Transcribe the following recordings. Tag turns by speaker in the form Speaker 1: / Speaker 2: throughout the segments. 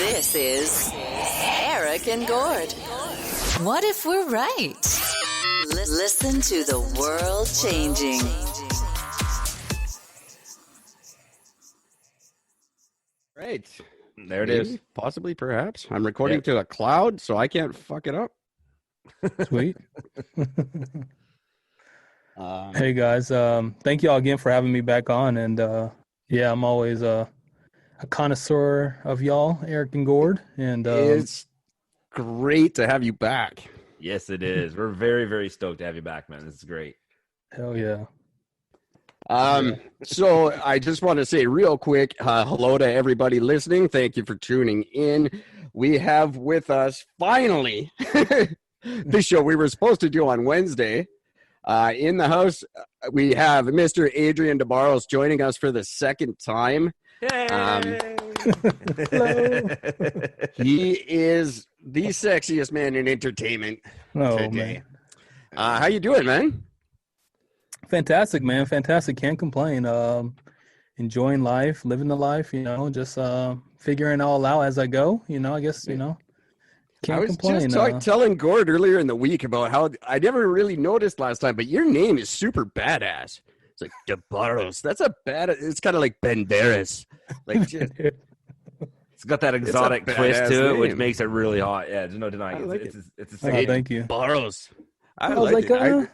Speaker 1: This is Eric and Gord. What if we're right? Listen to the world changing.
Speaker 2: Right.
Speaker 3: There it is.
Speaker 2: Possibly, perhaps. I'm recording to a cloud, so I can't fuck it up.
Speaker 4: Sweet. Hey guys, thank you all again for having me back on. And I'm always a connoisseur of y'all, Eric and Gord. And
Speaker 2: it's great to have you back.
Speaker 3: Yes, it is. We're very, very stoked to have you back, man. This is great.
Speaker 4: Hell yeah.
Speaker 2: So I just want to say real quick, hello to everybody listening. Thank you for tuning in. We have with us finally the show we were supposed to do on Wednesday. In the house, we have Mr. Adrian DeBarros joining us for the second time.
Speaker 3: Yay!
Speaker 2: He is the sexiest man in entertainment today.
Speaker 4: Man.
Speaker 2: How you doing, man?
Speaker 4: Fantastic, man. Fantastic. Can't complain. Enjoying life, living the life, just figuring it all out as I go, I guess, Can't complain.
Speaker 2: Just telling Gord earlier in the week about how I never really noticed last time, but your name is super badass. It's like DeBarros. That's it's kind of like Banderas. Like, just,
Speaker 3: it's got that exotic twist to it,
Speaker 2: name.
Speaker 3: which makes it really hot. Yeah, there's no denying it. It's a sick
Speaker 4: thank you.
Speaker 2: DeBarros.
Speaker 4: I was like, I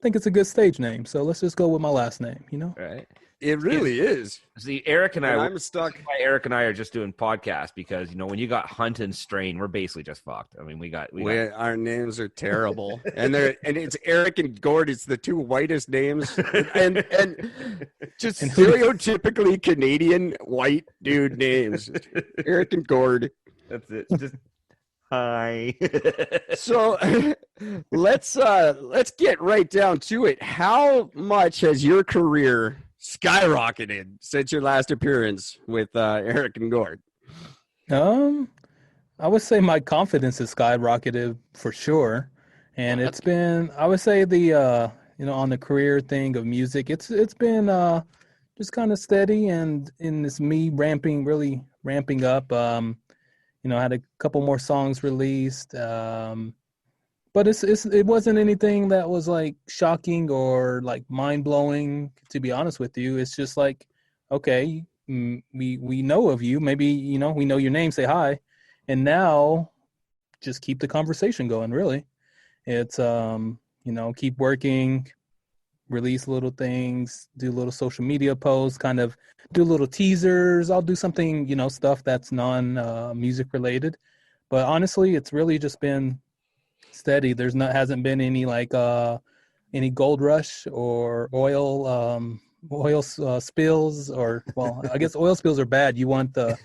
Speaker 4: think it's a good stage name, so let's just go with my last name,
Speaker 3: Right.
Speaker 2: It really is.
Speaker 3: See, Eric and
Speaker 2: I'm stuck.
Speaker 3: Eric and I are just doing podcasts because when you got Hunt and Strain, we're basically just fucked. I mean,
Speaker 2: Our names are terrible, and it's Eric and Gord. It's the two whitest names, and just stereotypically Canadian white dude names. Eric and Gord.
Speaker 3: That's it. Just hi.
Speaker 2: So let's get right down to it. How much has your career skyrocketed since your last appearance with Eric and Gord?
Speaker 4: I would say my confidence has skyrocketed for sure, and it's been, I would say, the on the career thing of music, it's been just kind of steady, and in this me really ramping up. I had a couple more songs released, but it wasn't anything that was like shocking or like mind blowing. To be honest with you, it's just like, okay, we know of you. Maybe we know your name. Say hi, and now just keep the conversation going. Really, it's keep working, release little things, do little social media posts, kind of do little teasers. I'll do something stuff that's non music related, but honestly, it's really just been steady. Hasn't been any like any gold rush or oil spills, or I guess oil spills are bad. You want the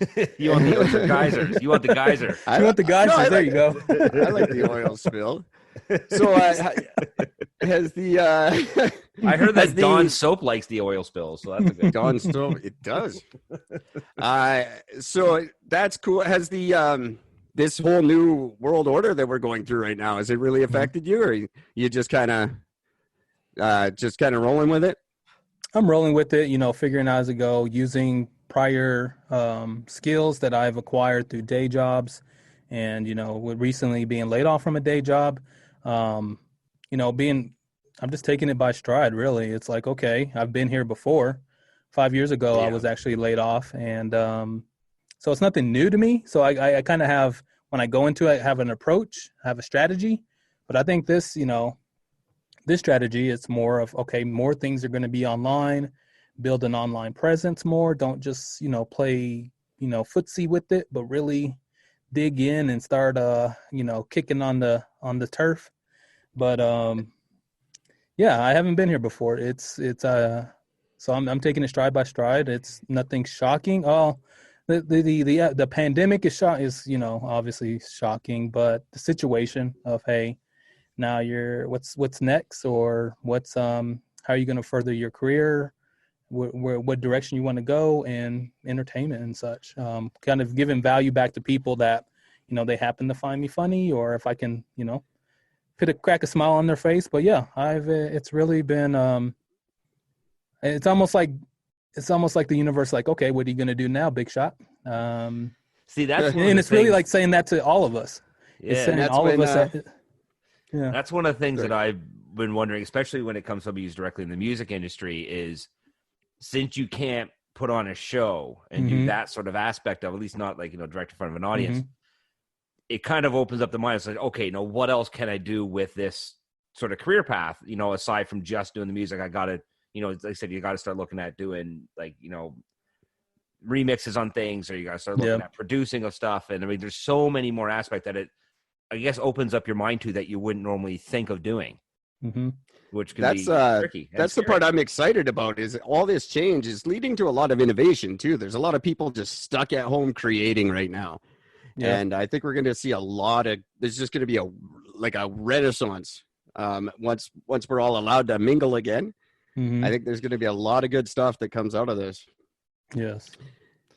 Speaker 3: geysers. You want the geyser.
Speaker 4: You want the geysers. There you go.
Speaker 2: I like the oil spill. So has the
Speaker 3: I heard that Dawn soap likes the oil spills, so that's a good
Speaker 2: Dawn soap. It does. So that's cool. Has the this whole new world order that we're going through right now, has it really affected you, or you just kind of rolling with it?
Speaker 4: I'm rolling with it, figuring out as I go, using prior skills that I've acquired through day jobs, and with recently being laid off from a day job, I'm just taking it by stride. Really, it's like, okay, I've been here before. 5 years ago, I was actually laid off, and so it's nothing new to me. So I kind of have, when I go into it, have an approach, have a strategy. But I think this strategy, it's more of, okay, more things are going to be online, build an online presence more. Don't just, play, footsie with it, but really dig in and start, kicking on the turf. But, I haven't been here before. So I'm taking it stride by stride. It's nothing shocking. Oh, the pandemic is obviously shocking, but the situation of, hey, now what's next, or what's how are you going to further your career, what direction you want to go, and entertainment and such, kind of giving value back to people that they happen to find me funny, or if I can crack a smile on their face. But it's really been it's almost like the universe, like, okay, what are you going to do now, big shot?
Speaker 3: See, that's one of
Speaker 4: And
Speaker 3: the
Speaker 4: it's really
Speaker 3: things-
Speaker 4: like saying that to all of us. It's
Speaker 3: yeah,
Speaker 4: saying
Speaker 2: that's
Speaker 4: all of
Speaker 2: when,
Speaker 4: us. Yeah.
Speaker 3: that's one of the things
Speaker 2: Sorry.
Speaker 3: that I've been wondering, especially when it comes to somebody who's directly in the music industry, is since you can't put on a show and do that sort of aspect of, at least not like, direct in front of an audience, it kind of opens up the mind. It's like, okay, now what else can I do with this sort of career path? Aside from just doing the music, I got to, like I said, you got to start looking at doing like, remixes on things, or you got to start looking at producing of stuff. And I mean, there's so many more aspects that it, I guess, opens up your mind to that you wouldn't normally think of doing, which can be tricky.
Speaker 2: That's the part I'm excited about, is all this change is leading to a lot of innovation too. There's a lot of people just stuck at home creating right now. Yeah. And I think we're going to see there's just going to be a renaissance once we're all allowed to mingle again. I think there's going to be a lot of good stuff that comes out of this.
Speaker 4: Yes.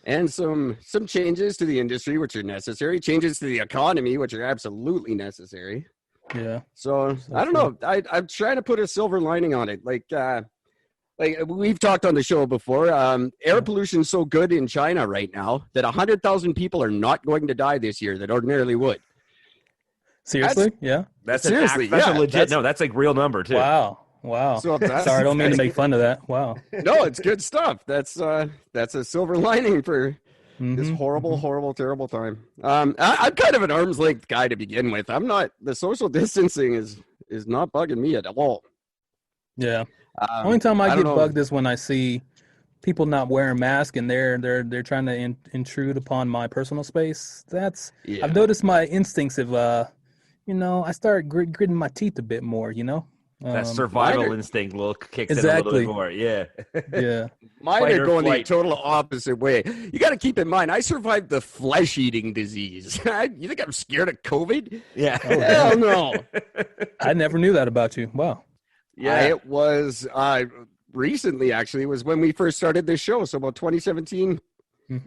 Speaker 2: And some changes to the industry, which are necessary, changes to the economy, which are absolutely necessary.
Speaker 4: Yeah.
Speaker 2: So I don't know. I'm trying to put a silver lining on it. Like we've talked on the show before, air pollution is so good in China right now that 100,000 people are not going to die this year that ordinarily would.
Speaker 4: Seriously?
Speaker 3: That's
Speaker 2: seriously.
Speaker 3: That's a legit. That's like real number too.
Speaker 4: Wow.
Speaker 2: So
Speaker 4: Sorry, I don't mean to make fun of that. Wow.
Speaker 2: No, it's good stuff. That's a silver lining for this horrible, terrible time. I'm kind of an arm's length guy to begin with. I'm not. The social distancing is not bugging me at all.
Speaker 4: Yeah. Only time I get bugged is when I see people not wearing masks and they're trying to intrude upon my personal space. I've noticed my instincts of I start gritting my teeth a bit more.
Speaker 3: That survival instinct kicks in a little bit more. Yeah.
Speaker 4: Yeah.
Speaker 2: Mine are going the total opposite way. You got to keep in mind, I survived the flesh-eating disease. You think I'm scared of COVID?
Speaker 3: Yeah.
Speaker 2: Oh, hell no.
Speaker 4: I never knew that about you. Wow.
Speaker 2: Yeah. It was recently, actually, was when we first started this show. So about 2017.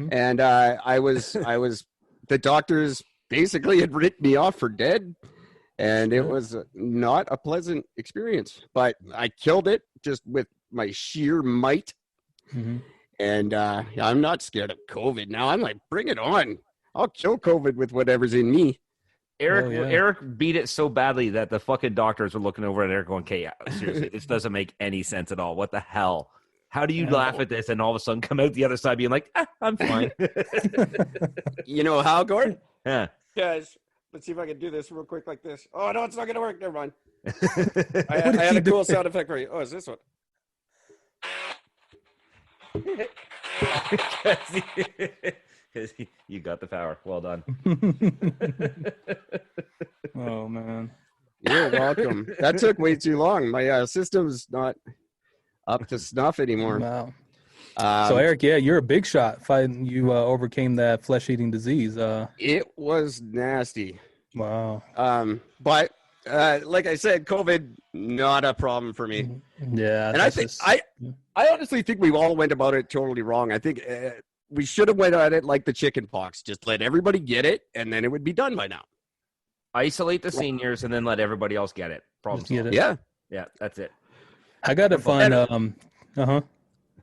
Speaker 2: And I was the doctors basically had written me off for dead. And it was not a pleasant experience, but I killed it just with my sheer might. And I'm not scared of COVID now. I'm like, bring it on. I'll kill COVID with whatever's in me.
Speaker 3: Eric beat it so badly that the fucking doctors were looking over at Eric going, okay, seriously, this doesn't make any sense at all. What the hell? How do you laugh at this and all of a sudden come out the other side being like, I'm fine.
Speaker 2: You know how, Gordon?
Speaker 3: Yeah.
Speaker 2: Guys. Let's see if I can do this real quick like this. Oh, no, it's not going to work. Never mind. I had a cool sound effect for you. Oh, is this one?
Speaker 3: Because you got the power. Well done.
Speaker 4: Oh, man.
Speaker 2: You're welcome. That took way too long. My system's not up to snuff anymore.
Speaker 4: Wow. So Eric, you're a big shot. You overcame that flesh-eating disease.
Speaker 2: It was nasty.
Speaker 4: Wow.
Speaker 2: But like I said, COVID not a problem for me.
Speaker 4: Yeah,
Speaker 2: and I honestly think we all went about it totally wrong. I think we should have went at it like the chicken pox. Just let everybody get it, and then it would be done by now.
Speaker 3: Isolate the seniors and then let everybody else get it. Problem solved. Yeah, that's it.
Speaker 4: I got a fun.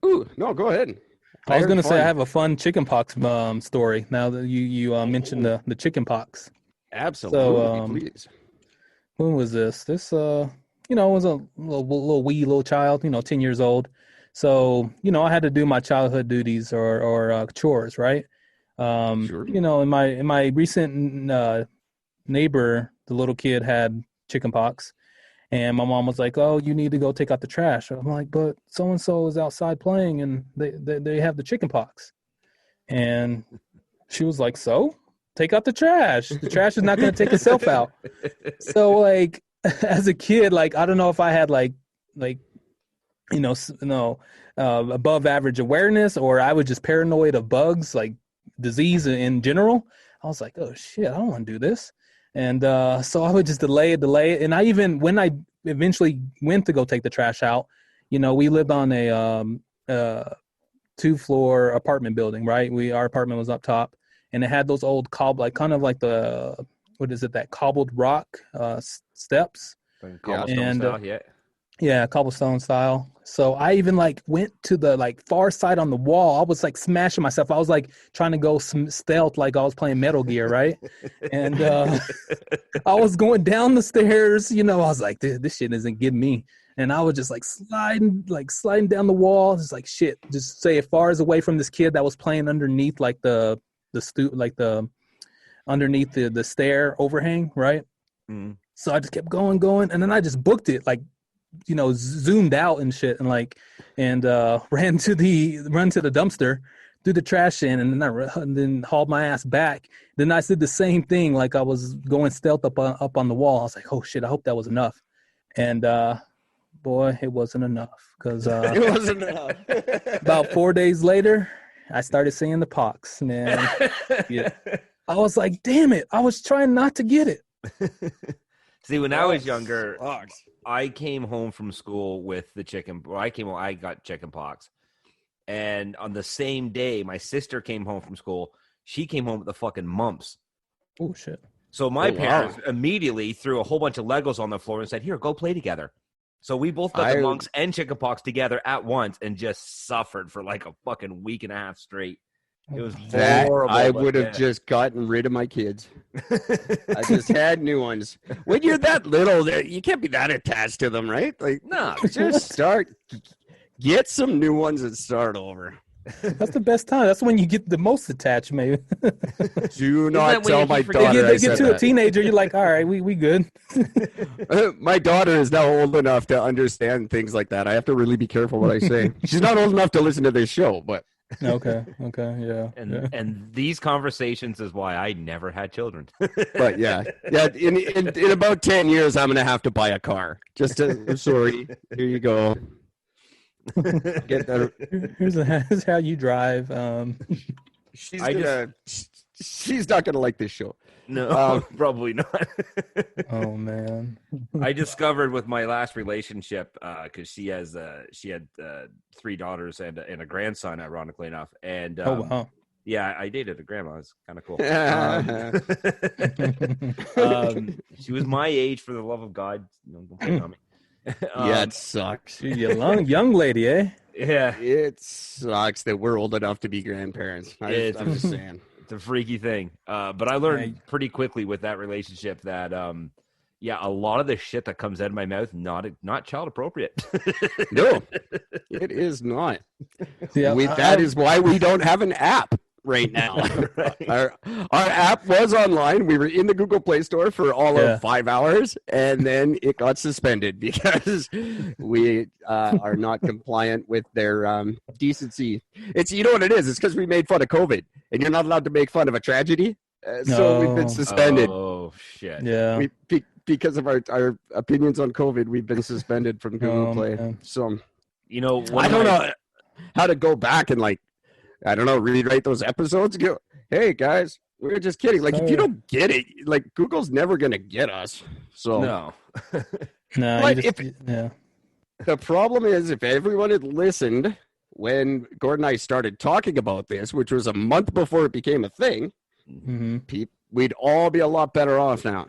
Speaker 2: Ooh, no, go ahead.
Speaker 4: I was going to say I have a fun chickenpox story. Now that you mentioned the chickenpox.
Speaker 2: Absolutely,
Speaker 4: so,
Speaker 2: please.
Speaker 4: When was this? This was a little child, 10 years old. So I had to do my childhood duties or chores, right?
Speaker 2: Sure.
Speaker 4: In my recent neighbor, the little kid had chickenpox. And my mom was like, "Oh, you need to go take out the trash." I'm like, "But so and so is outside playing, and they have the chicken pox." And she was like, "So, take out the trash. The trash is not going to take itself out." So, like, as a kid, like, I don't know if I had above average awareness, or I was just paranoid of bugs, like disease in general. I was like, "Oh shit, I don't want to do this." And so I would just delay it. And when I eventually went to go take the trash out, we lived on a 2-floor apartment building, right? Our apartment was up top, and it had those old that cobbled rock steps.
Speaker 3: Cobblestone style, yeah.
Speaker 4: Yeah, cobblestone style. So I even like went to the like far side on the wall. I was like smashing myself. I was like trying to go stealth like I was playing Metal Gear, right? And I was going down the stairs, I was like, this shit isn't getting me. And I was just like sliding down the wall. Just like shit, just say as far as away from this kid that was playing underneath like the underneath the stair overhang, right?
Speaker 3: Mm.
Speaker 4: So I just kept going, and then I just booked it, like, zoomed out and shit, and ran to the dumpster, threw the trash in, and then hauled my ass back. Then I did the same thing, like I was going stealth up on the wall. I was like, oh shit, I hope that was enough. And boy, it wasn't enough, because
Speaker 2: It wasn't enough.
Speaker 4: about 4 days later, I started seeing the pox, man. Yeah. I was like, damn it, I was trying not to get it.
Speaker 3: See, when I was younger, I came home from school with the I got chicken pox. And on the same day, my sister came home from school. She came home with the fucking mumps.
Speaker 4: Oh, shit.
Speaker 3: So my parents immediately threw a whole bunch of Legos on the floor and said, here, go play together. So we both got the mumps and chicken pox together at once and just suffered for like a fucking week and a half straight. It was horrible.
Speaker 2: I would have just gotten rid of my kids. I just had new ones. When you're that little, you can't be that attached to them, right? Like, no, just get some new ones and start over.
Speaker 4: That's the best time. That's when you get the most attached, maybe.
Speaker 2: Do not tell my daughter.
Speaker 4: They get to a teenager, you're like, all right, we good.
Speaker 2: My daughter is now old enough to understand things like that. I have to really be careful what I say. She's not old enough to listen to this show, but.
Speaker 4: Okay, yeah.
Speaker 3: And these conversations is why I never had children.
Speaker 2: But yeah. In about 10 years, I'm gonna have to buy a car. Sorry, here you go. Get that.
Speaker 4: Here's how you drive.
Speaker 2: She's not gonna like this show.
Speaker 3: No, probably not.
Speaker 4: Oh man.
Speaker 3: I discovered with my last relationship, because she had 3 daughters and a grandson, ironically enough. And
Speaker 4: oh wow.
Speaker 3: Yeah, I dated a grandma. It's kind of cool. She was my age, for the love of God. Don't put it on me.
Speaker 2: Yeah, it sucks.
Speaker 4: She's a young lady, eh?
Speaker 3: Yeah,
Speaker 2: it sucks that we're old enough to be grandparents. I'm just saying.
Speaker 3: It's a freaky thing. But I learned pretty quickly with that relationship that, a lot of the shit that comes out of my mouth, not child appropriate.
Speaker 2: No, it is not.
Speaker 4: Yeah,
Speaker 2: that is why we don't have an app right now. Right. Our app was online. We were in the Google Play Store for all of 5 hours, and then it got suspended because we are not compliant with their decency. It's, you know what it is? It's because we made fun of COVID, and you're not allowed to make fun of a tragedy. So we've been suspended.
Speaker 3: Oh, shit.
Speaker 4: Yeah.
Speaker 2: Because of our opinions on COVID, we've been suspended from Google Play. Man. So, I don't know how to go back and rewrite those episodes. Go, hey guys, we were just kidding. Like, if you don't get it, like, Google's never gonna get us. So
Speaker 3: no.
Speaker 2: The problem is, if everyone had listened when Gordon and I started talking about this, which was a month before it became a thing, we'd all be a lot better off now.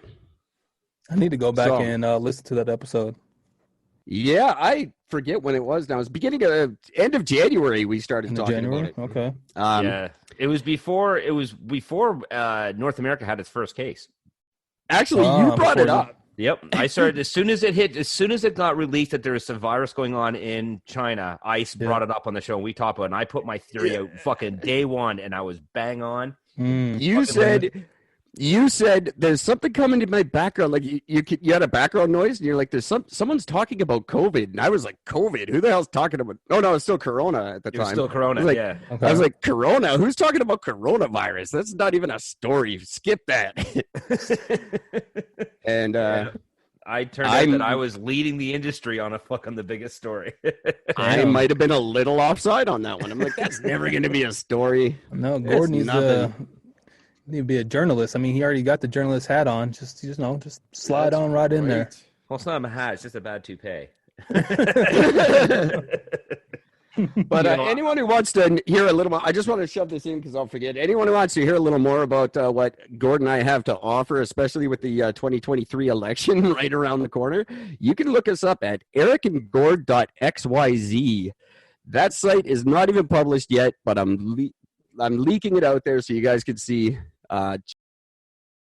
Speaker 4: I need to go back and listen to that episode.
Speaker 2: Yeah, I forget when it was now. It was end of January we started talking about it.
Speaker 4: Okay.
Speaker 3: It was before North America had its first case.
Speaker 2: Actually, you brought it up.
Speaker 3: Yep. I started as soon as it got released that there was some virus going on in China, I brought it up on the show and we talked about it, and I put my theory out fucking day one and I was bang on.
Speaker 2: You said there's something coming in my background. Like you had a background noise, and you're like, "There's someone's talking about COVID," and I was like, "COVID? Who the hell's talking about?" Oh no, it's still Corona at the time.
Speaker 3: It was still Corona,
Speaker 2: Okay. I was like, "Corona? Who's talking about coronavirus? That's not even a story. Skip that." And
Speaker 3: I turned out that I was leading the industry on the biggest story.
Speaker 2: I might have been a little offside on that one. I'm like, that's never going to be a story.
Speaker 4: No, Gordon needs to be a journalist. I mean, he already got the journalist hat on. Just slide on right in there.
Speaker 3: Well, it's not a hat. It's just a bad toupee.
Speaker 2: But anyone who wants to hear a little more, I just want to shove this in because I'll forget. Anyone who wants to hear a little more about what Gord and I have to offer, especially with the 2023 election right around the corner, you can look us up at ericandgord.xyz. That site is not even published yet, but I'm leaking it out there so you guys can see.